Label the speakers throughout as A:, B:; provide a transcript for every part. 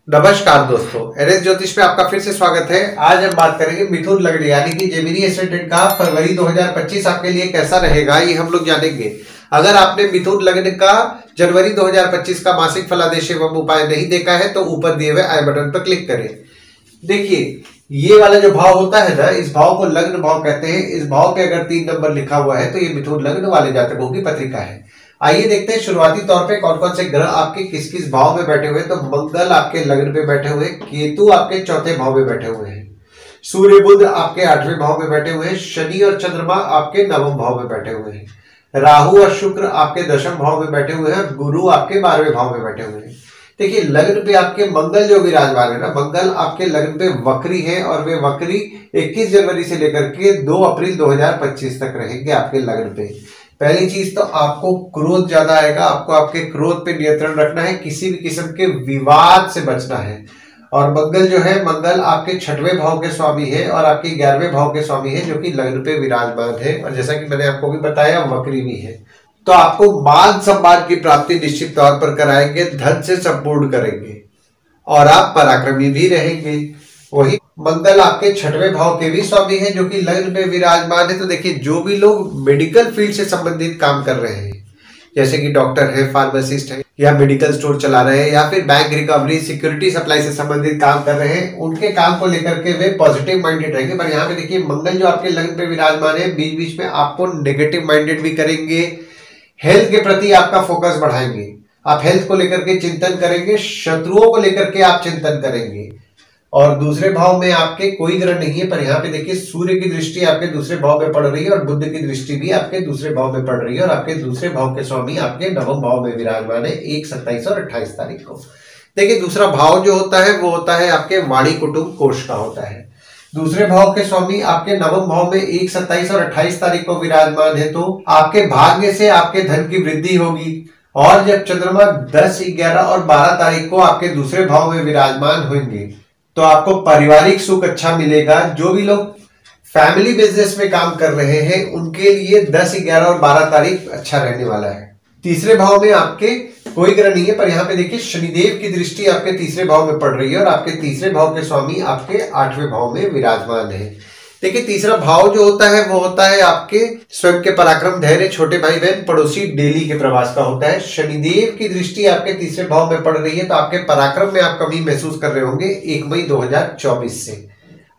A: नमस्कार दोस्तों, एनएस ज्योतिष पे आपका फिर से स्वागत है। आज हम बात करेंगे मिथुन लग्न यानी कि जेमिनी एसेंडेंट का फरवरी 2025 आपके लिए कैसा रहेगा, ये हम लोग जानेंगे। अगर आपने मिथुन लग्न का जनवरी 2025 का मासिक फलादेश एवं उपाय नहीं देखा है तो ऊपर दिए हुए आई बटन पर क्लिक करें। देखिए, ये वाला जो भाव होता है ना, इस भाव को लग्न भाव कहते हैं। इस भाव पे अगर 3 नंबर लिखा हुआ है तो ये मिथुन लग्न वाले जातकों की पत्रिका है। आइए देखते हैं शुरुआती तौर पे कौन कौन से ग्रह आपके किस किस भाव में बैठे हुए हैं। तो मंगल आपके लग्न पे बैठे हुए, केतु आपके चौथे भाव में बैठे हुए हैं, सूर्य बुध आपके 8वें भाव में बैठे हुए हैं, शनि और चंद्रमा आपके 9वें भाव में बैठे हुए हैं, राहु और शुक्र आपके 10वें भाव में बैठे हुए हैं और गुरु आपके 12वें भाव में बैठे हुए हैं। देखिए, लग्न पे आपके मंगल जो विराजमान है ना, मंगल आपके लग्न पे वक्री है और वे वक्री 21 जनवरी से लेकर के 2 अप्रैल 2025 तक रहेंगे आपके लग्न पे। पहली चीज तो आपको क्रोध ज्यादा आएगा, आपको आपके क्रोध पे नियंत्रण रखना है, किसी भी किस्म के विवाद से बचना है। और मंगल जो है, मंगल आपके 6वें भाव के स्वामी है और आपके 11वें भाव के स्वामी है, जो कि लग्न पे विराजमान है और जैसा कि मैंने आपको भी बताया वक्री भी है। तो आपको मान सम्मान की प्राप्ति निश्चित तौर पर कराएंगे, धन से संपूर्ण करेंगे और आप पराक्रमी भी रहेंगे। वही मंगल आपके 6वें भाव के भी स्वामी है, जो कि लग्न में विराजमान है। तो देखिए, जो भी लोग मेडिकल फील्ड से संबंधित काम कर रहे हैं, जैसे कि डॉक्टर है, फार्मासिस्ट है, या मेडिकल स्टोर चला रहे हैं, या फिर बैंक रिकवरी सिक्योरिटी सप्लाई से संबंधित काम कर रहे हैं, उनके काम को लेकर के वे पॉजिटिव माइंडेड रहेंगे। पर यहाँ पे देखिए, मंगल जो आपके लग्न पे विराजमान है, बीच बीच में आपको नेगेटिव माइंडेड भी करेंगे। हेल्थ के प्रति आपका फोकस बढ़ाएंगे, आप हेल्थ को लेकर के चिंतन करेंगे, शत्रुओं को लेकर के आप चिंतन करेंगे। और दूसरे भाव में आपके कोई ग्रह नहीं है, पर यहाँ पे देखिए सूर्य की दृष्टि आपके दूसरे भाव में पड़ रही है और बुध की दृष्टि भी आपके दूसरे भाव में पड़ रही है और आपके दूसरे भाव के स्वामी आपके 9वें भाव में विराजमान है 1, 27 और 28 तारीख को। देखिए, दूसरा भाव जो होता है वो होता है आपके वाणी कुटुंब कोष का होता है। दूसरे भाव के स्वामी आपके 9वें भाव में 1, 27 और 28 तारीख को विराजमान है, तो आपके भाग्य से आपके धन की वृद्धि होगी। और जब चंद्रमा 10, 11 और 12 तारीख को आपके दूसरे भाव में विराजमान होंगे तो आपको पारिवारिक सुख अच्छा मिलेगा। जो भी लोग फैमिली बिजनेस में काम कर रहे हैं उनके लिए 10, 11 और 12 तारीख अच्छा रहने वाला है। तीसरे भाव में आपके कोई ग्रह नहीं है, पर यहाँ पे देखिए शनिदेव की दृष्टि आपके तीसरे भाव में पड़ रही है और आपके तीसरे भाव के स्वामी आपके 8वें भाव में विराजमान है। देखिए, तीसरा भाव जो होता है वो होता है आपके स्वयं के पराक्रम, धैर्य, छोटे भाई बहन, पड़ोसी, डेली के प्रवास का होता है। शनिदेव की दृष्टि आपके तीसरे भाव में पड़ रही है, तो आपके पराक्रम में आप कमी महसूस कर रहे होंगे 1 मई 2024 से।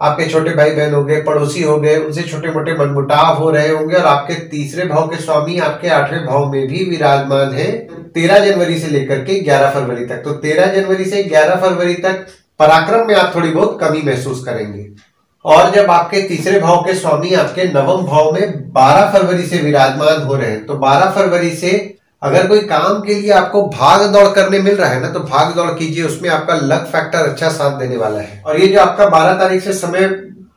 A: आपके छोटे भाई बहन हो गए, पड़ोसी हो गए, उनसे छोटे मोटे मनमुटाव हो रहे होंगे और आपके तीसरे भाव के स्वामी आपके 8वें भाव में भी विराजमान है 13 जनवरी से लेकर के 11 फरवरी तक। तो 13 जनवरी से 11 फरवरी तक पराक्रम में आप थोड़ी बहुत कमी महसूस करेंगे। और जब आपके तीसरे भाव के स्वामी आपके 9वें भाव में 12 फरवरी से विराजमान हो रहे हैं, तो 12 फरवरी से अगर कोई काम के लिए आपको भाग दौड़ करने मिल रहा है ना, तो भाग दौड़ कीजिए, उसमें आपका लक फैक्टर अच्छा साथ देने वाला है। और ये जो आपका 12 तारीख से समय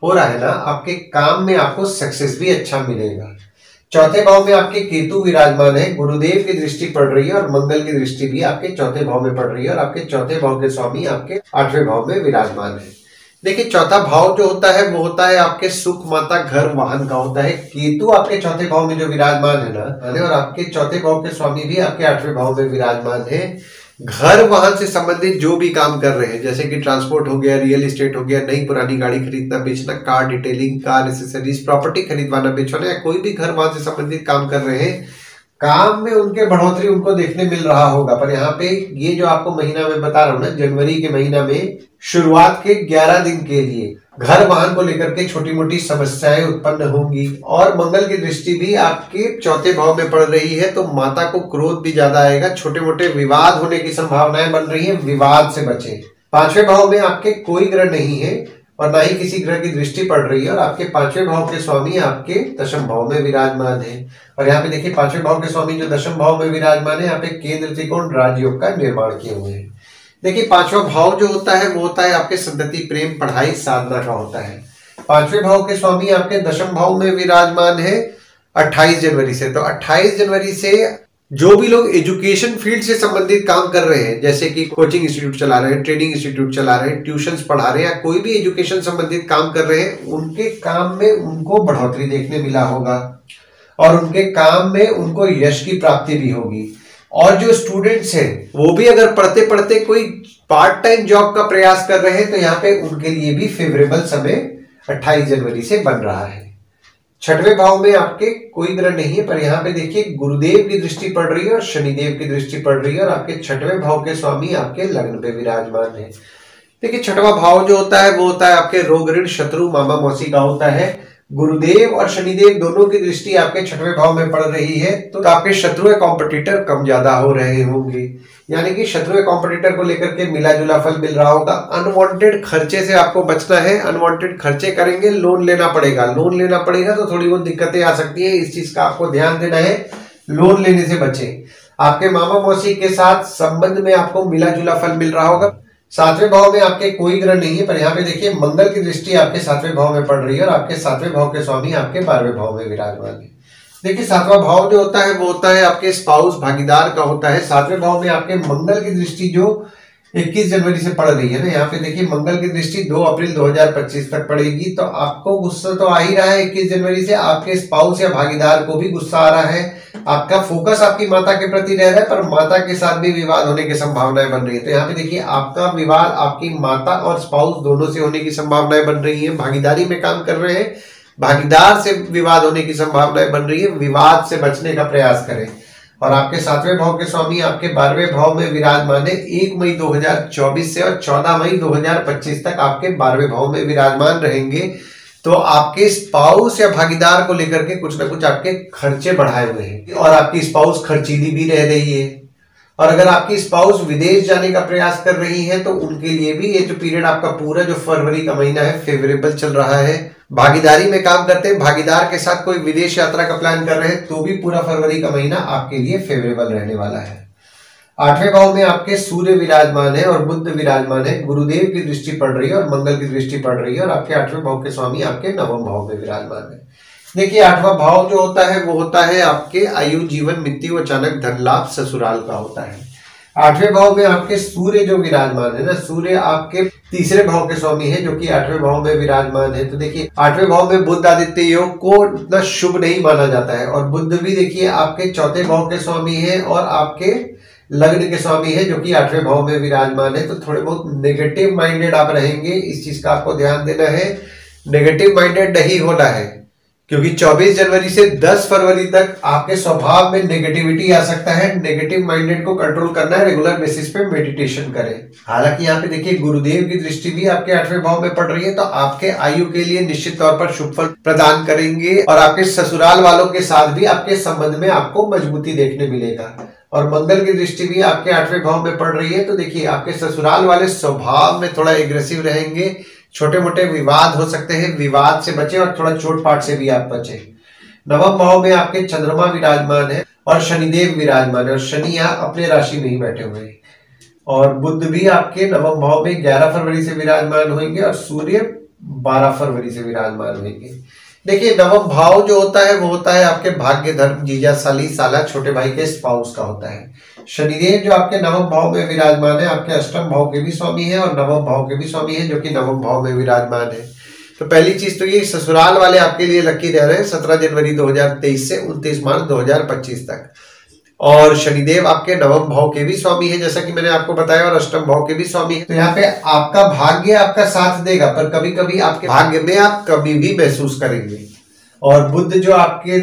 A: हो रहा है ना, आपके काम में आपको सक्सेस भी अच्छा मिलेगा। चौथे भाव में आपके केतु विराजमान है, गुरुदेव की दृष्टि पड़ रही है और मंगल की दृष्टि भी आपके चौथे भाव में पड़ रही है और आपके चौथे भाव के स्वामी आपके 8वें भाव में विराजमान है। देखिए, चौथा भाव जो होता है वो होता है आपके सुख, माता, घर, वाहन का होता है। केतु आपके चौथे भाव में जो विराजमान है ना, और आपके चौथे भाव के स्वामी भी आपके 8वें भाव में विराजमान है। घर वाहन से संबंधित जो भी काम कर रहे हैं, जैसे कि ट्रांसपोर्ट हो गया, रियल एस्टेट हो गया, नई पुरानी गाड़ी खरीदना बेचना, car detailing, car accessories, property खरीदवाना बेचवाना, या कोई भी घर वाहन से संबंधित काम कर रहे हैं, काम में उनके बढ़ोतरी उनको देखने मिल रहा होगा। पर यहाँ पे ये जो आपको महीना में बता रहा हूं ना, जनवरी के महीना में शुरुआत के 11 दिन के लिए घर वाहन को लेकर के छोटी मोटी समस्याएं उत्पन्न होंगी। और मंगल की दृष्टि भी आपके चौथे भाव में पड़ रही है, तो माता को क्रोध भी ज्यादा आएगा, छोटे मोटे विवाद होने की संभावनाएं बन रही है, विवाद से बचें। 5वें भाव में आपके कोई ग्रह नहीं है और ना ही किसी ग्रह की दृष्टि पड़ रही है और आपके 5वें भाव के स्वामी आपके 10वें भाव में विराजमान है। और यहाँ पे देखिए, 5वें भाव के स्वामी जो 10वें भाव में विराजमान है, यहाँ पे केंद्र त्रिकोण राजयोग का निर्माण किए हुए हैं। देखिए, 5वां भाव जो होता है वो होता है आपके संतति, प्रेम, पढ़ाई, साधना का होता है। 5वें भाव के स्वामी आपके 10वें भाव में विराजमान है 28 जनवरी से। तो 28 जनवरी से जो भी लोग एजुकेशन फील्ड से संबंधित काम कर रहे हैं, जैसे कि कोचिंग इंस्टीट्यूट चला रहे हैं, ट्रेनिंग इंस्टीट्यूट चला रहे हैं, ट्यूशंस पढ़ा रहे हैं, या कोई भी एजुकेशन संबंधित काम कर रहे हैं, उनके काम में उनको बढ़ोतरी देखने मिला होगा और उनके काम में उनको यश की प्राप्ति भी होगी। और जो स्टूडेंट्स हैं वो भी अगर पढ़ते पढ़ते कोई पार्ट टाइम जॉब का प्रयास कर रहे हैं तो यहाँ पे उनके लिए भी फेवरेबल समय 28 जनवरी से बन रहा है। छठवें भाव में आपके कोई ग्रह नहीं है, पर यहाँ पे देखिए गुरुदेव की दृष्टि पड़ रही है और शनिदेव की दृष्टि पड़ रही है और आपके छठवें भाव के स्वामी आपके लग्न पे विराजमान है। देखिए छठवां भाव जो होता है वो होता है आपके रोग ऋण शत्रु मामा मौसी का होता है। गुरुदेव और शनिदेव दोनों की दृष्टि आपके छठवें भाव में पड़ रही है तो आपके शत्रु या कॉम्पिटिटर कम ज्यादा हो रहे होंगे, यानी कि शत्रु या कॉम्पिटिटर को लेकर के मिला जुला फल मिल रहा होगा। अनवांटेड खर्चे से आपको बचना है, अनवांटेड खर्चे करेंगे, लोन लेना पड़ेगा तो थोड़ी बहुत दिक्कतें आ सकती है, इस चीज का आपको ध्यान देना है, लोन लेने से बचें। आपके मामा मौसी के साथ संबंध में आपको मिला जुला फल मिल रहा होगा। सातवें भाव में आपके कोई ग्रह नहीं है, पर यहाँ पे देखिए मंगल की दृष्टि आपके सातवें भाव में पड़ रही है और आपके सातवें भाव के स्वामी आपके 12वें भाव में विराजमान है। देखिए सातवां भाव जो होता है वो होता है आपके स्पाउस भागीदार का होता है। सातवें भाव में आपके मंगल की दृष्टि जो 21 जनवरी से पड़ रही है ना, यहाँ पे देखिए मंगल की दृष्टि 2 अप्रैल 2025 तक पड़ेगी। तो आपको गुस्सा तो आ ही रहा है 21 जनवरी से, आपके स्पाउस या भागीदार को भी गुस्सा आ रहा है। आपका फोकस आपकी माता के प्रति रह रहा है, पर माता के साथ भी विवाद होने की संभावनाएं बन रही है। तो यहाँ पे देखिए आपका विवाद आपकी माता और स्पाउस दोनों से होने की संभावनाएं बन रही है। भागीदारी में काम कर रहे हैं, भागीदार से विवाद होने की संभावनाएं बन रही है, विवाद से बचने का प्रयास करें। और आपके सातवें भाव के स्वामी आपके 12वें भाव में विराजमान है। 1 मई 2024 से और 14 मई 2025 तक आपके 12वें भाव में विराजमान रहेंगे। तो आपके स्पाउस या भागीदार को लेकर के कुछ ना कुछ आपके खर्चे बढ़ाए हुए हैं और आपकी स्पाउस खर्चीली भी रह रही है। और अगर आपकी स्पाउस विदेश जाने का प्रयास कर रही है तो उनके लिए भी ये जो पीरियड आपका पूरा जो फरवरी का महीना है फेवरेबल चल रहा है। भागीदारी में काम करते हैं, भागीदार के साथ कोई विदेश यात्रा का प्लान कर रहे हैं तो भी पूरा फरवरी का महीना आपके लिए फेवरेबल रहने वाला है। 8वें भाव में आपके सूर्य विराजमान है और बुध विराजमान है। गुरुदेव की दृष्टि पड़ रही है और मंगल की दृष्टि पड़ रही है और आपके 8वें भाव के स्वामी आपके 9वें भाव में विराजमान है। देखिए 8वां भाव जो होता है वो होता है आपके आयु जीवन मृत्यु अचानक धन लाभ ससुराल का होता है। 8वें भाव में आपके सूर्य जो विराजमान है ना, सूर्य आपके तीसरे भाव के स्वामी है जो कि 8वें भाव में विराजमान है। तो देखिए 8वें भाव में बुध आदित्य योग को इतना शुभ नहीं माना जाता है और बुध भी देखिए आपके चौथे भाव के स्वामी है और आपके लग्न के स्वामी है जो कि 8वें भाव में विराजमान है। तो थोड़े बहुत नेगेटिव माइंडेड आप रहेंगे, इस चीज का आपको ध्यान देना है। नेगेटिव माइंडेड नहीं होना है क्योंकि 24 जनवरी से 10 फरवरी तक आपके स्वभाव में नेगेटिविटी आ सकता है। नेगेटिव माइंडेड को कंट्रोल करना है, रेगुलर बेसिस पे मेडिटेशन करें। हालांकि यहाँ पे देखिए गुरुदेव की दृष्टि भी आपके 8वें भाव में पड़ रही है तो आपके आयु के लिए निश्चित तौर पर शुभ फल प्रदान करेंगे और आपके ससुराल वालों के साथ भी आपके संबंध में आपको मजबूती देखने मिलेगा। और मंगल की दृष्टि भी आपके 8वें भाव में पड़ रही है तो देखिए आपके ससुराल वाले स्वभाव में थोड़ा एग्रेसिव रहेंगे, छोटे मोटे विवाद हो सकते हैं, विवाद से बचे और थोड़ा चोट पाट से भी आप बचे। 9वें भाव में आपके चंद्रमा विराजमान है और शनिदेव विराजमान है और शनि यहाँ अपने राशि में ही बैठे हुए हैं और बुध भी आपके 9वें भाव में 11 फरवरी से विराजमान होंगे और सूर्य 12 फरवरी से विराजमान होंगे। देखिए 9वां भाव जो होता है वो होता है आपके भाग्य धर्म जीजा साली साला छोटे भाई के स्पाउस का होता है। शनिदेव जो आपके 9वें भाव में विराजमान है आपके 8वें भाव के भी स्वामी है और 9वें भाव के भी स्वामी है जो कि 9वें भाव में विराजमान है। तो पहली चीज तो ये ससुराल वाले आपके लिए लकी रह रहे हैं 17 जनवरी 2023 से 29 मार्च 2025 तक। और शनिदेव आपके 9वें भाव के भी स्वामी है जैसा कि मैंने आपको बताया और 8वें भाव के भी स्वामी है। तो यहाँ पे आपका भाग्य आपका साथ देगा पर कभी कभी आपके भाग्य में आप कमी भी महसूस करेंगे। और बुध जो आपके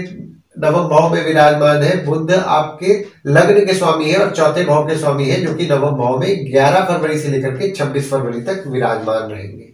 A: 9वें भाव में विराजमान है, बुध आपके लग्न के स्वामी है और चौथे भाव के स्वामी है जो कि 9वें भाव में 11 फरवरी से लेकर के 26 फरवरी तक विराजमान रहेंगे।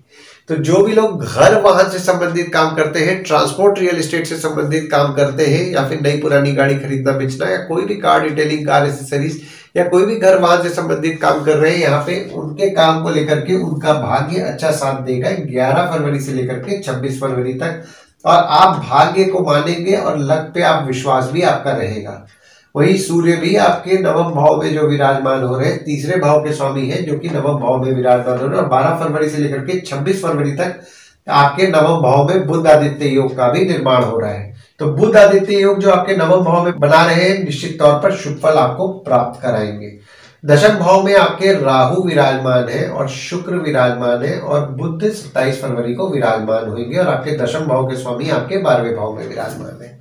A: तो जो भी लोग घर वाहन से संबंधित काम करते हैं, ट्रांसपोर्ट रियल एस्टेट से संबंधित काम करते हैं या फिर नई पुरानी गाड़ी खरीदना बेचना या कोई भी कार डिटेलिंग कार एसेसरीज या कोई भी घर वाहन से संबंधित काम कर रहे हैं, यहाँ पे उनके काम को लेकर के उनका भाग्य अच्छा साथ देगा 11 फरवरी से लेकर के 26 फरवरी तक और आप भाग्य को मानेंगे और लक पे आप विश्वास भी आपका रहेगा। वही सूर्य भी आपके 9वें भाव में जो विराजमान हो रहे हैं तीसरे भाव के स्वामी है जो कि 9वें भाव में विराजमान हो रहे हैं और 12 फरवरी से लेकर के 26 फरवरी तक आपके 9वें भाव में बुध आदित्य योग का भी निर्माण हो रहा है। तो बुध आदित्य योग जो आपके 9वें भाव में बना रहे हैं निश्चित तौर पर शुभ फल आपको प्राप्त कराएंगे। 10वें भाव में आपके राहु विराजमान है और शुक्र विराजमान है और बुध 27 फरवरी को विराजमान होंगे और आपके 10वें भाव के स्वामी आपके 12वें भाव में विराजमान है।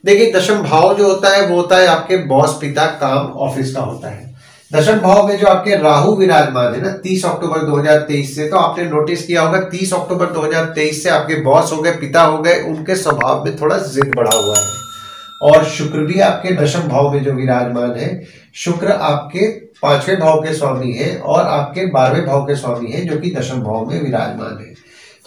A: देखिए दशम भाव जो होता है वो होता है आपके बॉस, पिता, काम, ऑफिस का होता है। दशम भाव में जो आपके राहु विराजमान है ना 30 अक्टूबर 2023 से, तो आपने नोटिस किया होगा 30 अक्टूबर 2023 से आपके बॉस हो गए, पिता हो गए, उनके स्वभाव में थोड़ा जिद बढ़ा हुआ है। और शुक्र भी आपके दशम भाव में जो विराजमान है, शुक्र आपके 5वें भाव के स्वामी है और आपके 12वें भाव के स्वामी है, जो कि दशम भाव में विराजमान है।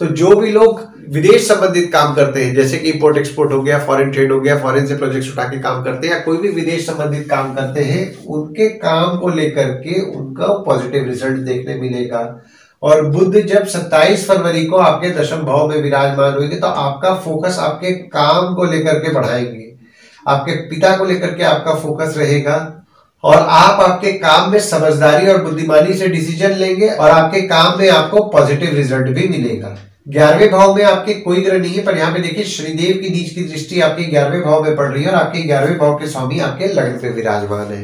A: तो जो भी लोग विदेश संबंधित काम करते हैं, जैसे कि इंपोर्ट एक्सपोर्ट हो गया, फॉरेन ट्रेड हो गया, फॉरेन से प्रोजेक्ट्स उठा के काम करते हैं, या कोई भी विदेश संबंधित काम करते हैं, उनके काम को लेकर के उनका पॉजिटिव रिजल्ट देखने मिलेगा। और बुध जब 27 फरवरी को आपके दशम भाव में विराजमान होंगे, तो आपका फोकस आपके काम को लेकर के बढ़ाएंगे, आपके पिता को लेकर के आपका फोकस रहेगा, और आप आपके काम में समझदारी और बुद्धिमानी से डिसीजन लेंगे, और आपके काम में आपको पॉजिटिव रिजल्ट भी मिलेगा। 11वें भाव में आपके कोई ग्रह नहीं है, पर यहाँ पे देखिए शनिदेव की नीच की दृष्टि आपके 11वें भाव में पड़ रही है, और आपके 11वें भाव के स्वामी आपके लग्न पे विराजमान है।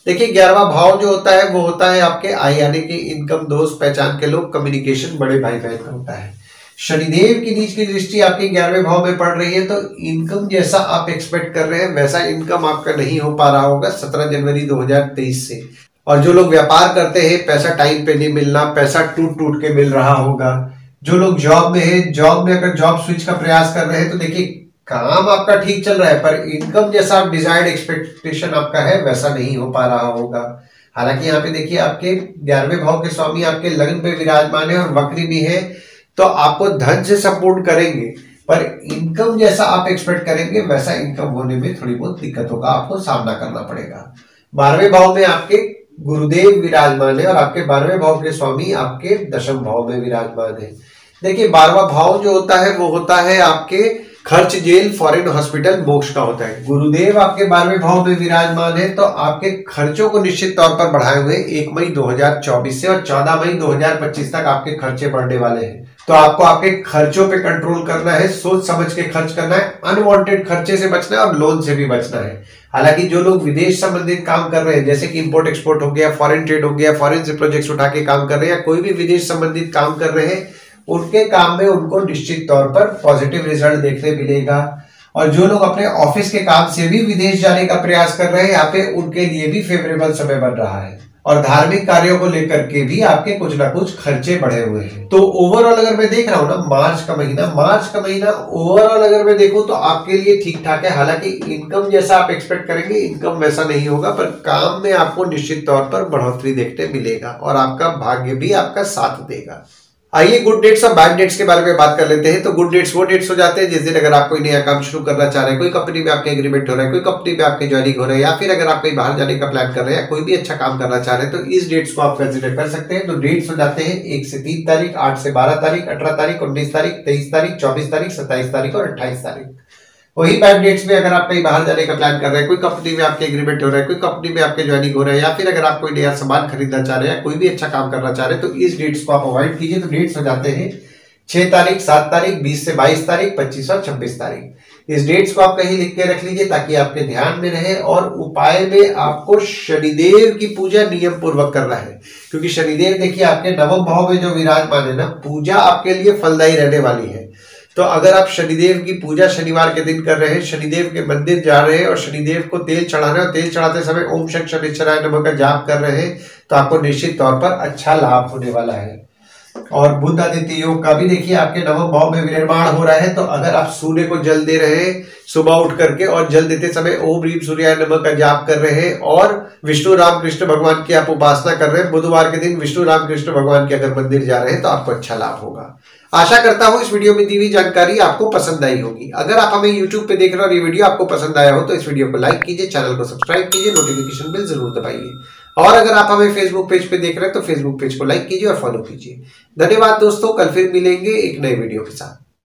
A: देखिए 11वां भाव जो होता है वो होता है आपके आय यानी कि इनकम, दोस्त, पहचान के लोग, कम्युनिकेशन, बड़े भाई बहन का होता है। शनिदेव की नीच की दृष्टि आपके 11वें भाव में पड़ रही है, तो इनकम जैसा आप एक्सपेक्ट कर रहे हैं वैसा इनकम आपका नहीं हो पा रहा होगा 17 जनवरी 2023 से। और जो लोग व्यापार करते हैं, पैसा टाइम पे नहीं मिलना, पैसा टूट टूट के मिल रहा होगा। जो लोग जॉब में है, जॉब में अगर जॉब स्विच का प्रयास कर रहे हैं, तो देखिए काम आपका ठीक चल रहा है, पर इनकम जैसा आप डिजायर्ड एक्सपेक्टेशन आपका है वैसा नहीं हो पा रहा होगा। हालांकि यहाँ पे देखिए आपके 11वें भाव के स्वामी आपके लग्न पे विराजमान है और वक्री भी है, तो आपको धन से सपोर्ट करेंगे, पर इनकम जैसा आप एक्सपेक्ट करेंगे वैसा इनकम होने में थोड़ी बहुत दिक्कतों का आपको सामना करना पड़ेगा। 12वें भाव में आपके गुरुदेव विराजमान है और आपके 12वें भाव के स्वामी आपके दशम भाव में विराजमान है। देखिए 12वां भाव जो होता है वो होता है आपके खर्च, जेल, फॉरेन, हॉस्पिटल, मोक्ष का होता है। गुरुदेव आपके 12वें भाव में विराजमान है, तो आपके खर्चों को निश्चित तौर पर बढ़ाए हुए 1 मई 2024 से और 14 मई 2025 तक आपके खर्चे बढ़ने वाले हैं। तो आपको आपके खर्चों पे कंट्रोल करना है, सोच समझ के खर्च करना है, अनवांटेड खर्चे से बचना है और लोन से भी बचना है। हालांकि जो लोग विदेश संबंधित काम कर रहे हैं, जैसे कि इंपोर्ट एक्सपोर्ट हो गया, फॉरेन ट्रेड हो गया, फॉरेन से प्रोजेक्ट्स उठा के काम कर रहे हैं, या कोई भी विदेश संबंधित काम कर रहे हैं, उनके काम में उनको निश्चित तौर पर पॉजिटिव रिजल्ट देखने मिलेगा। और जो लोग अपने ऑफिस के काम से भी विदेश जाने का प्रयास कर रहे हैं, यहाँ पे उनके लिए भी फेवरेबल समय बन रहा है। और धार्मिक कार्यों को लेकर के भी आपके कुछ ना कुछ खर्चे बढ़े हुए हैं। तो ओवरऑल अगर मैं देख रहा हूं ना, मार्च का महीना ओवरऑल अगर मैं देखूं तो आपके लिए ठीक ठाक है। हालांकि इनकम जैसा आप एक्सपेक्ट करेंगे इनकम वैसा नहीं होगा, पर काम में आपको निश्चित तौर पर बढ़ोतरी देखने मिलेगा और आपका भाग्य भी आपका साथ देगा। आइए गुड डेट्स और बैड डेट्स के बारे में बात कर लेते हैं। तो गुड डेट्स वो डेट्स हो जाते हैं जिस दिन अगर आप कोई नया काम शुरू करना चाह रहे हैं, कोई कंपनी में आपके एग्रीमेंट हो रहा है, कोई कंपनी में आपके ज्वाइनिंग हो रहा है, या फिर अगर आप कहीं बाहर जाने का प्लान कर रहे हैं, कोई भी अच्छा काम करना चाह रहे हैं, तो इस डेट्स को आप कंसिडर कर सकते हैं। तो डेट्स हो जाते हैं 1 से 3 तारीख, 8 से 12 तारीख, 18 तारीख, 19 तारीख, 23 तारीख, 24 तारीख, 27 तारीख और 28 तारीख। वही बैड डेट्स में अगर आप कहीं बाहर जाने का प्लान कर रहे हैं, कोई कंपनी में आपके एग्रीमेंट हो रहा है, कोई कंपनी में आपके ज्वाइनिंग हो रहा है, या फिर अगर आप कोई नया सामान खरीदना चाह रहे हैं, कोई भी अच्छा काम करना चाह रहे हैं, तो इस डेट्स को आप अवॉइड कीजिए। तो डेट्स हो जाते हैं 6 तारीख, 7 तारीख, 20 से 22 तारीख, 25 और 26 तारीख। इस डेट्स को आप कहीं लिख के रख लीजिए ताकि आपके ध्यान में रहे। और उपाय में आपको शनिदेव की पूजा नियम पूर्वक करना है, क्योंकि शनिदेव देखिए आपके नवम भाव में जो विराजमान है ना, पूजा आपके लिए फलदायी रहने वाली है। तो अगर आप शनिदेव की पूजा शनिवार के दिन कर रहे हैं, शनिदेव के मंदिर जा रहे हैं और शनिदेव को तेल चढ़ा रहे हैं, और तेल चढ़ाते समय ओम शं शनिश्चराय नमः का जाप कर रहे हैं, तो आपको निश्चित तौर पर अच्छा लाभ होने वाला है। और बुध आदित्य योग का भी देखिए आपके नवम भाव में विनिर्माण हो रहा है। तो अगर आप सूर्य को जल दे रहे हैं सुबह उठ करके, और जल देते समय ओम ह्रीम सूर्याय नमः का जाप कर रहे हैं, और विष्णु राम कृष्ण भगवान की आप उपासना कर रहे हैं, बुधवार के दिन विष्णु राम कृष्ण भगवान के अगर मंदिर जा रहे हैं, तो आपको अच्छा लाभ होगा। आशा करता हूं इस वीडियो में दी हुई जानकारी आपको पसंद आई होगी। अगर आप हमें YouTube पे देख रहे हो और ये वीडियो आपको पसंद आया हो, तो इस वीडियो को लाइक कीजिए, चैनल को सब्सक्राइब कीजिए, नोटिफिकेशन बेल जरूर दबाइए। और अगर आप हमें फेसबुक पेज पे देख रहे हैं, तो फेसबुक पेज को लाइक कीजिए और फॉलो कीजिए। धन्यवाद दोस्तों, कल फिर मिलेंगे एक नए वीडियो के साथ।